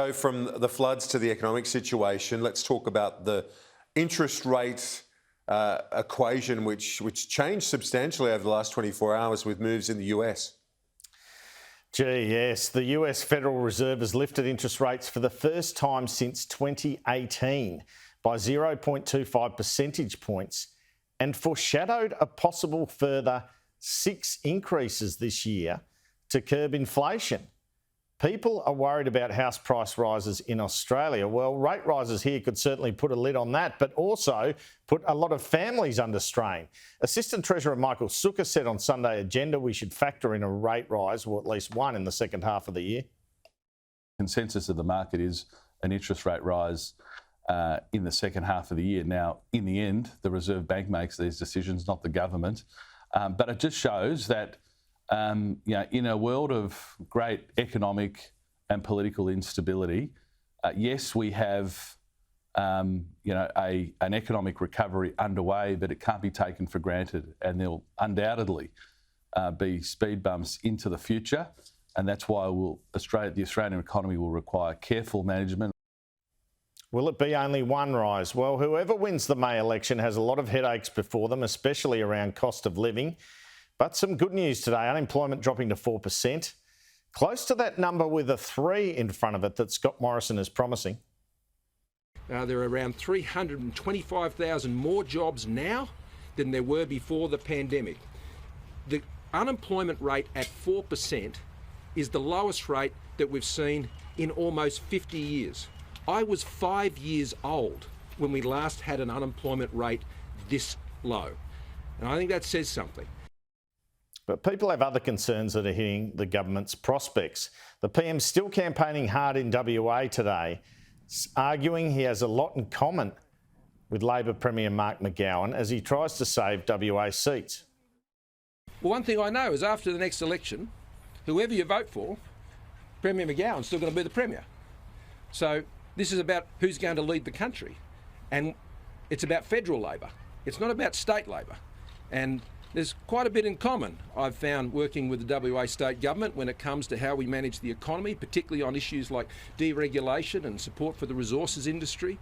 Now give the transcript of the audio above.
So from the floods to the economic situation, let's talk about the interest rate equation, which changed substantially over the last 24 hours with moves in the US. Gee, yes. The US Federal Reserve has lifted interest rates for the first time since 2018 by 0.25 percentage points and foreshadowed a possible further 6 increases this year to curb inflation. People are worried about house price rises in Australia. Well, rate rises here could certainly put a lid on that, but also put a lot of families under strain. Assistant Treasurer Michael Sukkar said on Sunday Agenda we should factor in a rate rise, or at least one, in the second half of the year. Consensus of the market is an interest rate rise in the second half of the year. Now, in the end, the Reserve Bank makes these decisions, not the government. But it just shows that in a world of great economic and political instability, yes, we have an economic recovery underway, but it can't be taken for granted, and there'll undoubtedly be speed bumps into the future, and that's why the Australian economy will require careful management. Will it be only one rise? Well, whoever wins the May election has a lot of headaches before them, especially around cost of living. But some good news today, unemployment dropping to 4%. Close to that number with a 3 in front of it that Scott Morrison is promising. There are around 325,000 more jobs now than there were before the pandemic. The unemployment rate at 4% is the lowest rate that we've seen in almost 50 years. I was 5 years old when we last had an unemployment rate this low. And I think that says something. But people have other concerns that are hitting the government's prospects. The PM's still campaigning hard in WA today, arguing he has a lot in common with Labor Premier Mark McGowan as he tries to save WA seats. Well, one thing I know is after the next election, whoever you vote for, Premier McGowan's still going to be the Premier. So this is about who's going to lead the country. And it's about federal Labor. It's not about state Labor. And there's quite a bit in common, I've found, working with the WA state government when it comes to how we manage the economy, particularly on issues like deregulation and support for the resources industry.